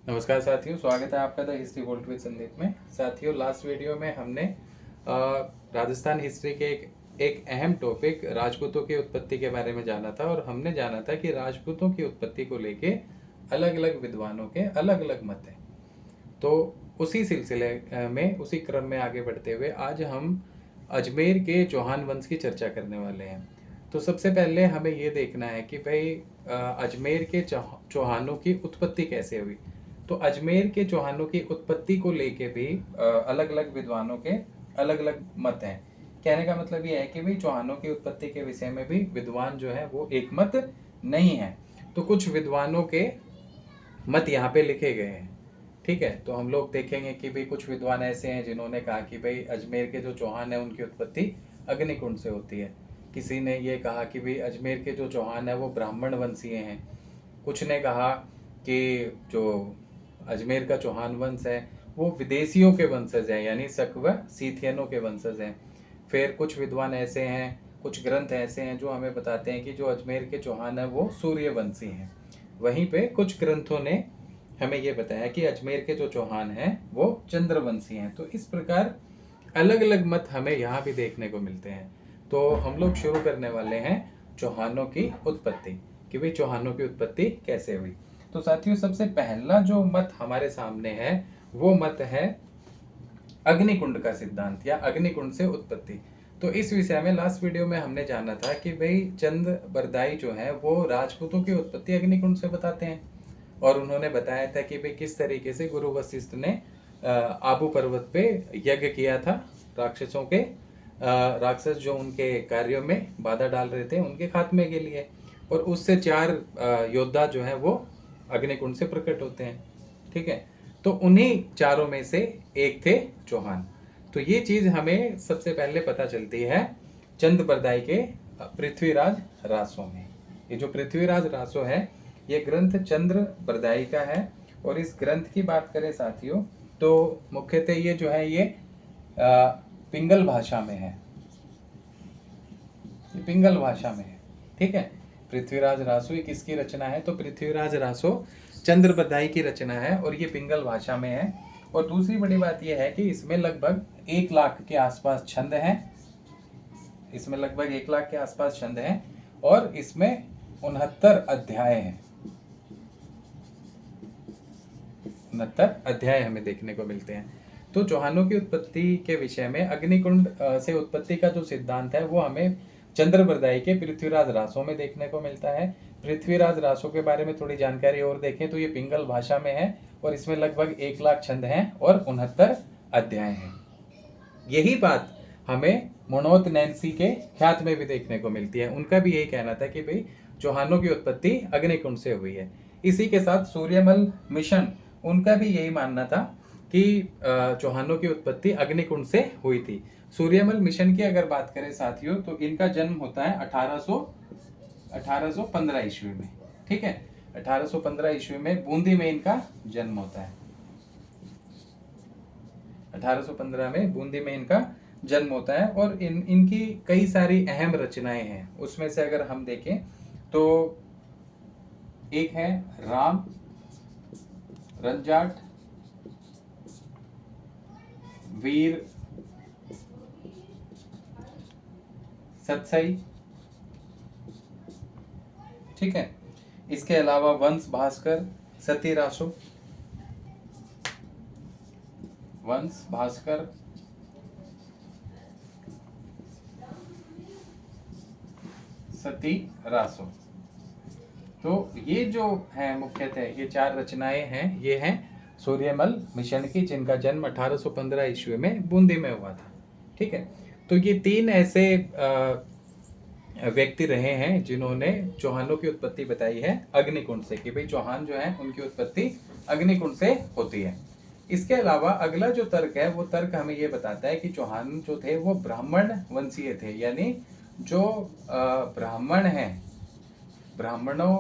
नमस्कार साथियों, स्वागत है आपका the history volt with Sandeep में। साथियों, लास्ट वीडियो में हमने राजस्थान हिस्ट्री के एक अहम टॉपिक राजपूतों की उत्पत्ति के बारे में जाना था और हमने जाना था कि राजपूतों की उत्पत्ति को लेके अलग अलग विद्वानों के अलग अलग मत हैं। तो उसी सिलसिले में उसी क्रम में आगे बढ़ते हुए आज हम अजमेर के चौहान वंश की चर्चा करने वाले हैं। तो सबसे पहले हमें ये देखना है कि भाई अजमेर के चौहानों की उत्पत्ति कैसे हुई। तो अजमेर के चौहानों की उत्पत्ति को लेके भी अलग अलग विद्वानों के अलग अलग मत हैं। कहने का मतलब ये है कि भाई चौहानों की उत्पत्ति के विषय में भी विद्वान जो है वो एक मत नहीं है। तो कुछ विद्वानों के मत यहाँ पे लिखे गए हैं। ठीक है, तो हम लोग देखेंगे कि भाई कुछ विद्वान ऐसे हैं जिन्होंने कहा कि भाई अजमेर के जो चौहान है उनकी उत्पत्ति अग्निकुंड से होती है। किसी ने ये कहा कि भाई अजमेर के जो चौहान है वो ब्राह्मण वंशीय हैं। कुछ ने कहा कि जो अजमेर का चौहान वंश है वो विदेशियों के वंशज हैं, यानी शक व सीथियनों के वंशज हैं। फिर कुछ विद्वान ऐसे हैं, कुछ ग्रंथ ऐसे हैं जो हमें बताते हैं कि जो अजमेर के चौहान है वो सूर्यवंशी हैं। वहीं पे कुछ ग्रंथों ने हमें ये बताया कि अजमेर के जो चौहान हैं वो चंद्रवंशी हैं। तो इस प्रकार अलग अलग मत हमें यहाँ भी देखने को मिलते हैं। तो हम लोग शुरू करने वाले हैं चौहानों की उत्पत्ति, कि भाई चौहानों की उत्पत्ति कैसे हुई। तो साथियों, सबसे पहला जो मत हमारे सामने है वो मत है अग्निकुंड का सिद्धांत या अग्निकुंड से उत्पत्ति। तो इस विषय में लास्ट वीडियो में हमने जाना था कि भाई चंद बरदाई जो है वो राजपूतों की उत्पत्ति अग्निकुंड से बताते हैं और उन्होंने बताया था कि भाई किस तरीके से गुरु वशिष्ठ ने आबू पर्वत पे यज्ञ किया था राक्षसों के राक्षस जो उनके कार्यों में बाधा डाल रहे थे उनके खात्मे के लिए, और उससे 4 योद्धा जो है वो अग्निकुंड से प्रकट होते हैं। ठीक है, तो उन्हीं चारों में से एक थे चौहान। तो ये चीज हमें सबसे पहले पता चलती है चंद बरदाई के पृथ्वीराज रासों में। ये जो पृथ्वीराज रासो है ये ग्रंथ चंद्र बरदाई का है। और इस ग्रंथ की बात करें साथियों तो मुख्यतः ये जो है ये पिंगल भाषा में है। ये पिंगल भाषा में है। ठीक है, पृथ्वीराज रासो ये किसकी रचना है? तो पृथ्वीराज रासो चंद्र बरदाई की रचना है और ये पिंगल भाषा में है। और दूसरी बड़ी बात यह है कि इसमें लगभग 1 लाख के आसपास छंद हैं। इसमें लगभग 1 लाख के आसपास छंद हैं और इसमें 69 अध्याय हैं। 69 अध्याय हमें देखने को मिलते हैं। तो चौहानों की उत्पत्ति के विषय में अग्निकुंड से उत्पत्ति का जो सिद्धांत है वो हमें चंद्र बरदाई के पृथ्वीराज रासों में देखने को मिलता है। पृथ्वीराज रासों के बारे में थोड़ी जानकारी और देखें तो ये पिंगल भाषा में है और इसमें लगभग 1 लाख छंद हैं और 69 अध्याय हैं। यही बात हमें मनोत नैन्सी के ख्यात में भी देखने को मिलती है। उनका भी यही कहना था कि भाई चौहानों की उत्पत्ति अग्निकुंड से हुई है। इसी के साथ सूर्यमल मिशन, उनका भी यही मानना था कि चौहानों की उत्पत्ति अग्निकुंड से हुई थी। सूर्यमल मिशन की अगर बात करें साथियों तो इनका जन्म होता है 1815 ईस्वी में। ठीक है, 1815 ईस्वी में बूंदी में इनका जन्म होता है। 1815 में बूंदी में इनका जन्म होता है और इनकी कई सारी अहम रचनाएं हैं। उसमें से अगर हम देखें तो एक है राम रंजाट, वीर सतसई। ठीक है, इसके अलावा वंश भास्कर, सती रासो, वंश भास्कर, सती रासो। तो ये जो है मुख्यतः ये 4 रचनाएं हैं, ये हैं सूर्यमल मिशन की, जिनका जन्म 1815 ईस्वी में बूंदी में हुआ था। ठीक है, तो ये 3 ऐसे व्यक्ति रहे हैं जिन्होंने चौहानों की उत्पत्ति बताई है अग्निकुंड से, कि भाई चौहान जो है उनकी उत्पत्ति अग्निकुंड से होती है। इसके अलावा अगला जो तर्क है वो तर्क हमें ये बताता है कि चौहान जो थे वो ब्राह्मण वंशीय थे, यानी जो ब्राह्मण हैं, ब्राह्मणों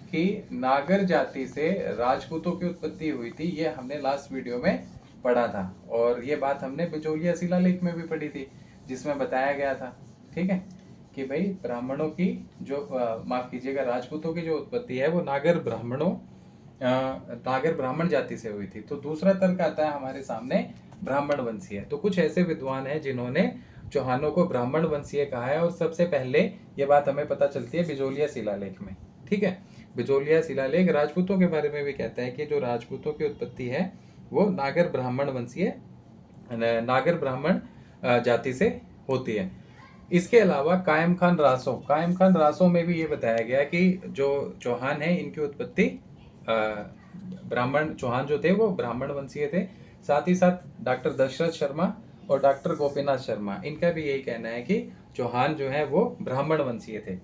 की नागर जाति से राजपूतों की उत्पत्ति हुई थी। ये हमने लास्ट वीडियो में पढ़ा था और ये बात हमने बिचौलिया शिलालेख में भी पढ़ी थी जिसमें बताया गया था। ठीक है, कि भाई ब्राह्मणों की जो माफ कीजिएगा राजपूतों की जो उत्पत्ति है वो नागर ब्राह्मणों नागर ब्राह्मण जाति से हुई थी। तो दूसरा तर्क आता है हमारे सामने ब्राह्मण वंशीय। तो कुछ ऐसे विद्वान हैं जिन्होंने चौहानों को ब्राह्मण वंशीय कहा है, और सबसे पहले ये बात हमें पता चलती है बिजोलिया शिलालेख में। ठीक है, बिजोलिया शिलालेख राजपूतों के बारे में भी कहता है कि जो राजपूतों की उत्पत्ति है वो नागर ब्राह्मण वंशीय, नागर ब्राह्मण जाति से होती है। इसके अलावा कायम खान रासों में भी ये बताया गया कि जो चौहान है इनकी उत्पत्ति ब्राह्मण, चौहान जो थे वो ब्राह्मण वंशीय थे। साथ ही साथ डॉक्टर दशरथ शर्मा और डॉक्टर गोपीनाथ शर्मा, इनका भी यही कहना है कि चौहान जो है वो ब्राह्मण वंशीय थे।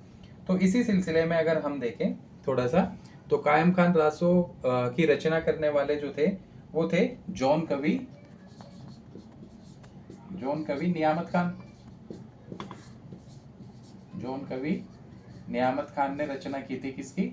तो इसी सिलसिले में अगर हम देखें थोड़ा सा, तो कायम खान रासो की रचना करने वाले जो थे वो थे जॉन कवि नियामत खान। जॉन कवि नियामत खान ने रचना की थी किसकी?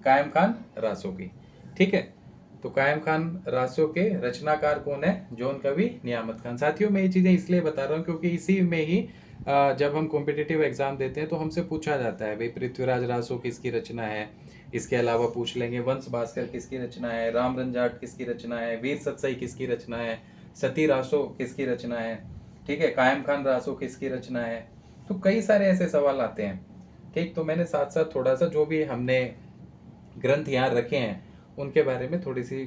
कायम खान रासो की। ठीक है, तो कायम खान रासो के रचनाकार कौन है? जॉन कवि नियामत खान। साथियों मैं ये चीजें इसलिए बता रहा हूँ क्योंकि इसी में ही जब हम कॉम्पिटिटिव एग्जाम देते हैं तो हमसे पूछा जाता है भाई पृथ्वीराज रासो किसकी रचना है। इसके अलावा पूछ लेंगे वंश भास्कर किसकी रचना है, राम रंजाट किसकी रचना है, वीर सतसई किसकी रचना है, सती रासो किसकी रचना है, ठीक है, कायम खान रासो किसकी रचना है। तो कई सारे ऐसे सवाल आते हैं। ठीक, तो मैंने साथ साथ थोड़ा सा जो भी हमने ग्रंथ यहाँ रखे हैं उनके बारे में थोड़ी सी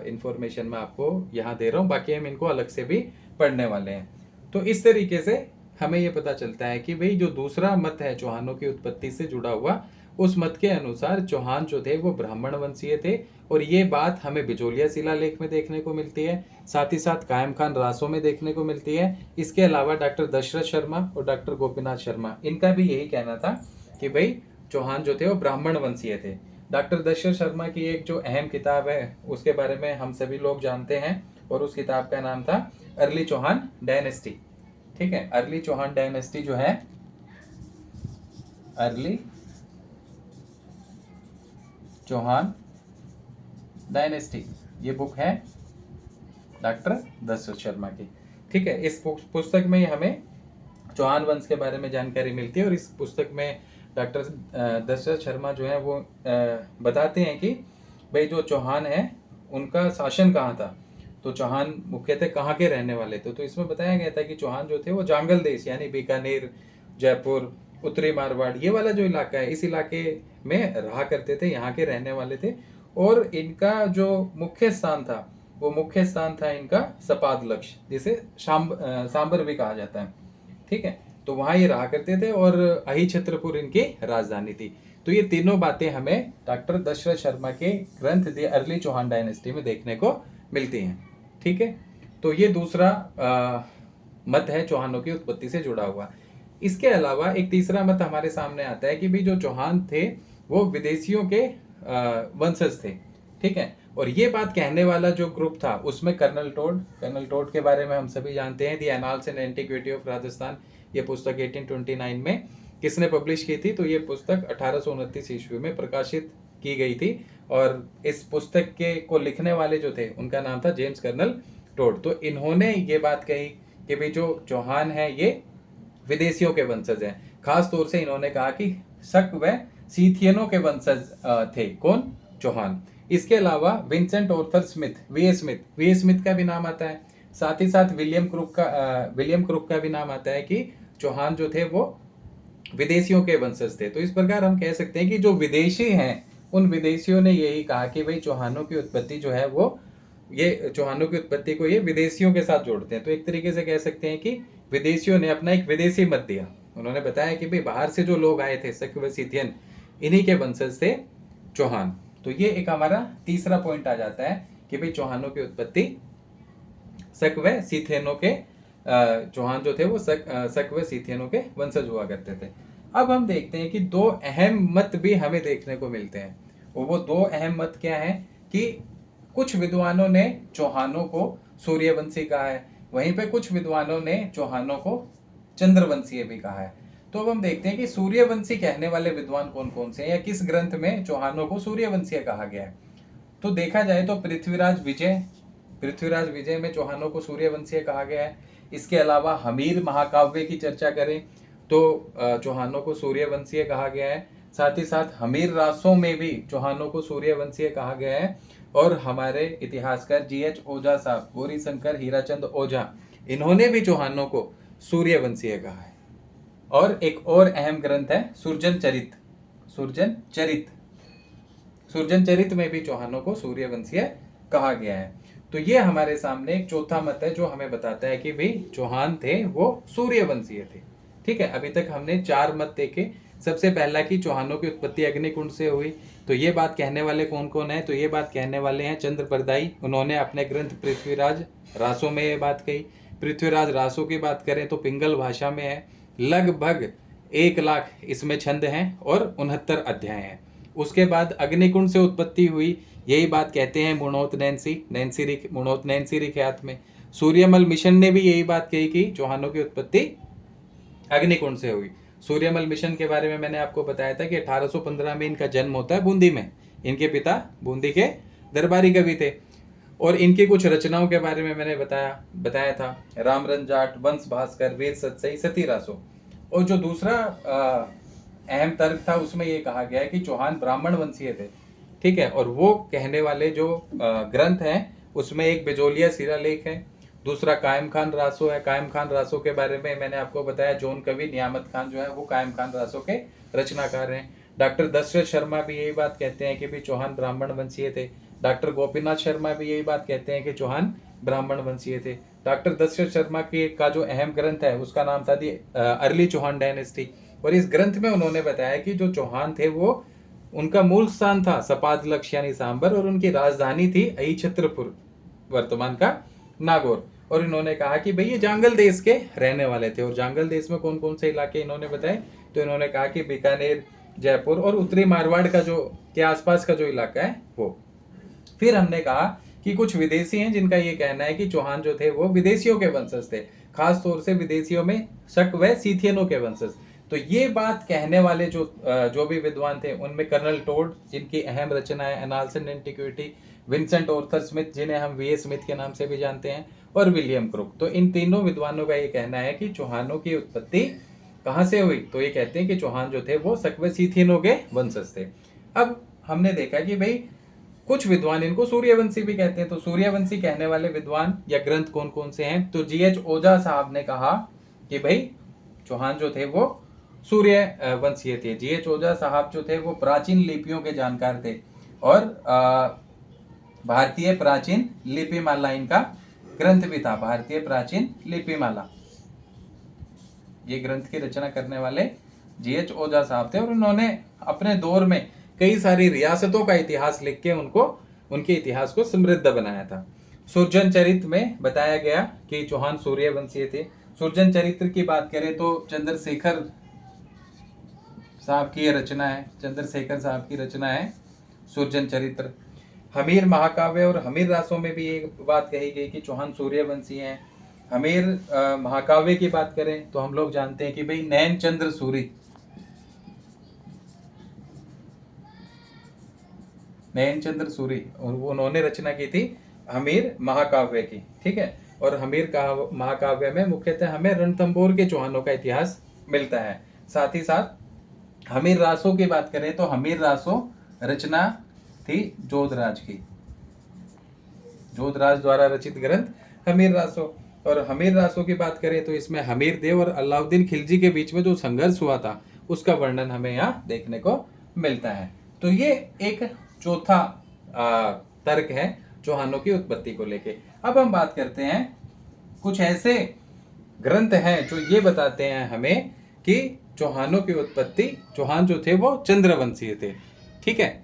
इंफॉर्मेशन मैं आपको यहाँ दे रहा हूँ, बाकी हम इनको अलग से भी पढ़ने वाले हैं। तो इस तरीके से हमें ये पता चलता है कि भाई जो दूसरा मत है चौहानों की उत्पत्ति से जुड़ा हुआ, उस मत के अनुसार चौहान जो थे वो ब्राह्मण वंशीय थे, और ये बात हमें बिजोलिया शिलालेख में देखने को मिलती है, साथ ही साथ कायम खान रासों में देखने को मिलती है। इसके अलावा डॉक्टर दशरथ शर्मा और डॉक्टर गोपीनाथ शर्मा, इनका भी यही कहना था कि भाई चौहान जो थे वो ब्राह्मण वंशीय थे। डॉक्टर दशरथ शर्मा की एक जो अहम किताब है उसके बारे में हम सभी लोग जानते हैं, और उस किताब का नाम था अर्ली चौहान डायनेस्टी। ठीक है, अर्ली चौहान डायनेस्टी जो है, अर्ली चौहान डायनेस्टी, ये बुक है डॉक्टर दशरथ शर्मा की। ठीक है, इस पुस्तक में हमें चौहान वंश के बारे में जानकारी मिलती है, और इस पुस्तक में डॉक्टर दशरथ शर्मा जो है वो बताते हैं कि भाई जो चौहान है उनका शासन कहाँ था। तो चौहान मुख्यतः कहाँ के रहने वाले थे? तो इसमें बताया गया था कि चौहान जो थे वो जांगल देश यानी बीकानेर, जयपुर, उत्तरी मारवाड़, ये वाला जो इलाका है इस इलाके में रहा करते थे, यहाँ के रहने वाले थे। और इनका जो मुख्य स्थान था वो मुख्य स्थान था इनका सपाद लक्ष्य, जिसे सांबर भी कहा जाता है। ठीक है, तो वहां ये रहा करते थे, और अहि छत्रपुर इनकी राजधानी थी। तो ये तीनों बातें हमें डॉक्टर दशरथ शर्मा के ग्रंथ द अर्ली चौहान डायनेस्टी में देखने को मिलती हैं। ठीक है, तो ये दूसरा मत है चौहानों की उत्पत्ति से जुड़ा हुआ। इसके अलावा एक तीसरा मत हमारे सामने आता है कि भाई जो चौहान थे वो विदेशियों के वंशज थे। ठीक है, और ये बात कहने वाला जो ग्रुप था उसमें कर्नल टोड के बारे में हम सभी जानते हैं। The annals and antiquity of Rajasthan, ये पुस्तक 1829 में किसने पब्लिश की थी? तो ये पुस्तक 1829 ईस्वी में प्रकाशित की गई थी, और इस पुस्तक के को लिखने वाले जो थे उनका नाम था जेम्स कर्नल टोड। तो इन्होंने ये बात कही कि भाई जो चौहान है ये विदेशियों के वंशज हैं। खास तौर से इन्होंने कहा कि शक व सीथियनों के वंशज थे। कौन? चौहान। इसके अलावा Vincent Arthur Smith, V Smith का भी नाम आता है। साथ ही साथ विलियम क्रुक का भी नाम आता है कि चौहान जो थे वो विदेशियों के वंशज थे। तो इस प्रकार हम कह सकते हैं कि जो विदेशी हैं उन विदेशियों ने यही कहा कि भाई चौहानों की उत्पत्ति जो है वो, ये चौहानों की उत्पत्ति को ये विदेशियों के साथ जोड़ते हैं। तो एक तरीके से कह सकते हैं कि विदेशियों ने अपना एक विदेशी मत दिया। उन्होंने बताया कि भाई बाहर से जो लोग आए थे शक व सीथियन, इन्हीं के वंशज थे चौहान। तो ये एक हमारा तीसरा पॉइंट आ जाता है कि भाई चौहानों की उत्पत्ति शक व सीथियनों के, चौहान जो थे वो शक व सीथियनों के वंशज हुआ करते थे। अब हम देखते हैं कि दो अहम मत भी हमें देखने को मिलते हैं, और वो दो अहम मत क्या है कि कुछ विद्वानों ने चौहानों को सूर्यवंशी कहा है, वहीं पे कुछ विद्वानों ने चौहानों को चंद्रवंशीय भी कहा है। तो अब हम देखते हैं कि सूर्यवंशी कहने वाले विद्वान कौन कौन से हैं, या किस ग्रंथ में चौहानों को सूर्यवंशीय कहा गया है। तो देखा जाए तो पृथ्वीराज विजय में चौहानों को सूर्यवंशीय कहा गया है। इसके अलावा हमीर महाकाव्य की चर्चा करें तो चौहानों को सूर्यवंशीय कहा गया है। साथ ही साथ हमीर रासों में भी चौहानों को सूर्यवंशीय कहा गया है। और हमारे इतिहासकार GH ओझा साहब, गौरी शंकर हीराचंद ओझा, इन्होंने भी चौहानों को सूर्यवंशीय कहा है। और एक और अहम ग्रंथ है सुरजन चरित। सुरजन चरित में भी चौहानों को सूर्यवंशीय कहा गया है। तो ये हमारे सामने एक चौथा मत है जो हमें बताता है कि भाई चौहान थे वो सूर्यवंशीय थे। ठीक है, अभी तक हमने 4 मत देखे। सबसे पहला कि चौहानों की उत्पत्ति अग्निकुंड से हुई। तो ये बात कहने वाले कौन कौन है? तो ये बात कहने वाले हैं चंद्रप्रदायी। उन्होंने अपने ग्रंथ पृथ्वीराज रासों में ये बात कही। पृथ्वीराज रासों की बात करें तो पिंगल भाषा में है। लगभग 1 लाख इसमें छंद हैं और 69 अध्याय हैं। उसके बाद अग्निकुंड से उत्पत्ति हुई, यही बात कहते हैं मुणोत नैन्सी रिख्यात में। सूर्यमल मिशन ने भी यही बात कही कि चौहानों की उत्पत्ति अग्निकुंड से हुई। सूर्यमल मिशन के बारे में मैंने आपको बताया था कि 1815 में इनका जन्म होता है बूंदी में। इनके पिता बूंदी के दरबारी कवि थे। और इनकी कुछ रचनाओं के बारे में मैंने बताया था, रामरन जाट, वंश भास्कर, वीर सतसई, सती रासो। और जो दूसरा अहम तर्क था उसमें ये कहा गया है कि चौहान ब्राह्मण वंशीय थे। ठीक है, और वो कहने वाले जो ग्रंथ हैं उसमें एक बिजोलिया शिलालेख है, दूसरा कायम खान रासो है। कायम खान रासो के बारे में मैंने आपको बताया, जोन कवि नियामत खान जो है वो कायम खान रासो के रचनाकार हैं। डॉक्टर दशरथ शर्मा भी यही बात कहते हैं कि भी चौहान ब्राह्मण वंशीय थे। डॉक्टर गोपीनाथ शर्मा भी यही बात कहते हैं कि चौहान ब्राह्मण वंशीय थे। डॉक्टर दशरथ शर्मा का जो अहम ग्रंथ है उसका नाम था दी अर्ली चौहान डायनेस्टी। और इस ग्रंथ में उन्होंने बताया कि जो चौहान थे वो उनका मूल स्थान था सपादलक्ष यानी सांबर, और उनकी राजधानी थी अहिछत्रपुर, वर्तमान का नागौर। और इन्होंने कहा कि भाई ये जांगल देश के रहने वाले थे। और जांगल देश में कौन कौन से इलाके इन्होंने बताए? तो इन्होंने कहा कि बीकानेर, जयपुर और उत्तरी मारवाड़ का जो के आसपास का जो इलाका है वो। फिर हमने कहा कि कुछ विदेशी हैं जिनका ये कहना है कि चौहान जो थे वो विदेशियों के वंशज थे, खास तौर से विदेशियों में शक व सीथियनों के वंशज। तो ये बात कहने वाले जो भी विद्वान थे उनमें कर्नल टोड, जिनकी अहम रचना है annals and antiquity, Vincent Arthur Smith, जिन्हें हम वी.ए. स्मिथ के नाम से भी जानते हैं, और विलियम क्रुक। तो इन तीनों विद्वानों का ये कहना है कि चौहानों की उत्पत्ति कहाँ से हुई? तो ये कहते हैं कि चौहान जो थे वो शक व सीथियनों के वंशज थे। अब हमने देखा कि भाई कुछ विद्वान इनको सूर्यवंशी भी कहते हैं। तो सूर्यवंशी कहने वाले विद्वान या ग्रंथ कौन कौन से हैं? तो GH ओझा साहब ने कहा कि भाई चौहान जो थे वो सूर्यवंशीय थे। GH ओझा साहब जो थे वो प्राचीन लिपियों के जानकार थे और भारतीय प्राचीन लिपिमाला इनका ग्रंथ भी था। भारतीय प्राचीन लिपिमाला, ये ग्रंथ की रचना करने वाले GH ओझा साहब थे। और उन्होंने अपने दौर में कई सारी रियासतों का इतिहास लिख के उनके इतिहास को समृद्ध बनाया था। सुरजन चरित में बताया गया कि चौहान सूर्यवंशीय थे। सुरजन चरित्र की बात करें तो चंद्रशेखर साहब की रचना है सुरजन चरित्र। हमीर महाकाव्य और हमीर रासों में भी एक बात कही गई कि चौहान सूर्यवंशी हैं। हमीर महाकाव्य की बात करें तो हम लोग जानते हैं कि भाई नैनचंद्र सूरी और उन्होंने रचना की थी हमीर महाकाव्य की। ठीक है, और हमीर महाकाव्य में मुख्यतः हमें रणथंभौर के चौहानों का इतिहास मिलता है। साथ ही साथ हमीर रासों की बात करें तो हमीर रासों रचना थी जोधराज की, जोधराज द्वारा रचित ग्रंथ हमीर रासों। और हमीर रासों की बात करें तो इसमें हमीर देव और अलाउद्दीन खिलजी के बीच में जो संघर्ष हुआ था उसका वर्णन हमें यहाँ देखने को मिलता है। तो ये एक चौथा तर्क है चौहानों की उत्पत्ति को लेके। अब हम बात करते हैं कुछ ऐसे ग्रंथ हैं जो ये बताते हैं हमें कि चौहानों की उत्पत्ति, चौहान जो थे वो चंद्रवंशीय थे। ठीक है,